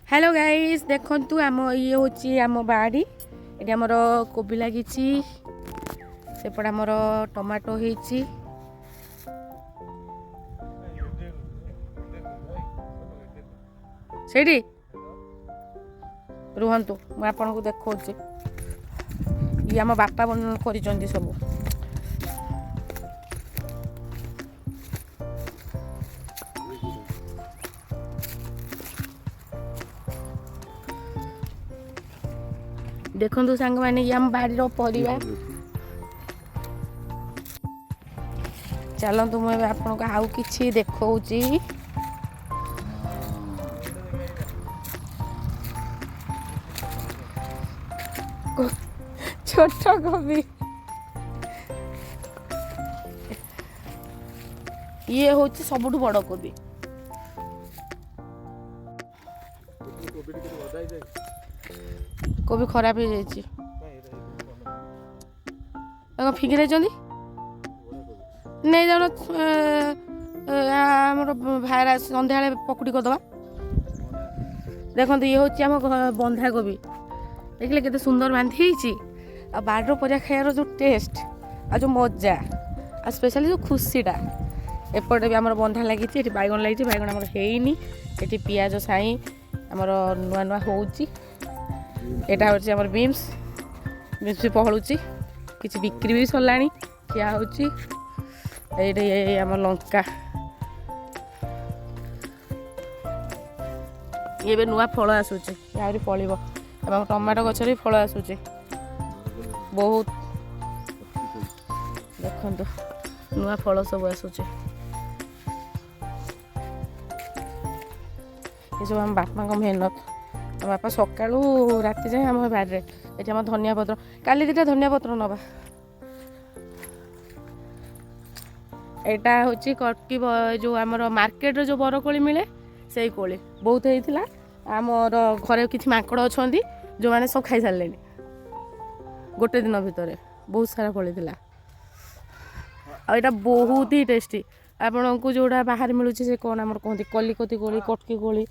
hello guys देखंतु आम ये होची आम बाड़ी एटी हमर कोबी लागिची सेपट हमर टमाटो हेची सेठी रुहंतु मु आपन को देखौची ये आम बापा बन करिचंदी सब देखो सांग मैंने ये आम बाड़ी परिवा चलतु मुझे आपन को आउ कि देखौची छोट कोबी ये होची सबुठु बड़ कोबी कोबी खराब हो जाइए फिंगी नहीं जान आमर भाईरा सन्ध्या पकुड़ी करदे देखो ये हूँ बंधा कोबी देखिले केते सुंदर बांधी आ बाड़ परिया खाइबार जो टेस्ट आ जो मजा आ स्पेशली जो खुशीटा एपटे भी आमर बंधा लगी बैगन लगी बैगन आमर हैनी ये पियाज साई आमर नुआ नुआ होउची एटा होची आमर बीम्स बीम्स भी पहलुची किछि बिक्री भी सरलानी खिया होची ये आमर लंका ये भी नुआ फल आसुची यारी फलिबो एवं टमाटो गछ भी फल आसुची बहुत देखंतु नुआ फल सब आसुची ये सब आम बापा मेहनत बापा सकाळू राति जाए आम बाड़े ये आम धनिया पत्र काली दिटा धनिया पत्र नवा एटा होची कटकी जो आमर मार्केट जो बरकोली मिले से कोली बहुत होता आमर घरे किछि माकड़ अछंती जो माने सब खाई सारे गोटे दिन भितर बहुत सारा फली आटा बहुत ही टेस्टी आपन को जोड़ा बाहर मिलूँ से कौन आम कहते कलिकती कोली कटकी कोली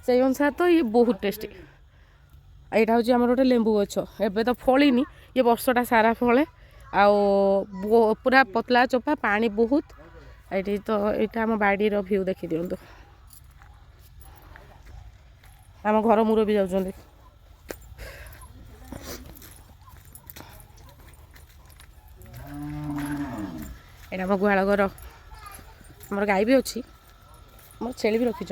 से अनुसार तो ये बहुत टेस्टी यहाँ हूँ आम गोटे लेंबू गछ एबे तो फलिनी ये वर्षटा सारा फले आउ पूरा पतला चोपा पानी बहुत ये तो यहाँ आम बाड़ी भ्यू देखी दिंतु आम घर मुरबी जाऊँ एटा आम गुहाल घर आमर गाई भी अच्छी आम छेली भी रखी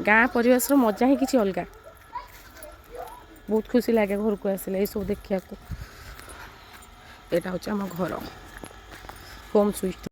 गाँ परिवेश मजा ही किसी अलग बहुत खुशी लगे घर को आसिले ये सब देखा यहाँ हूँ आम घर होम स्वीट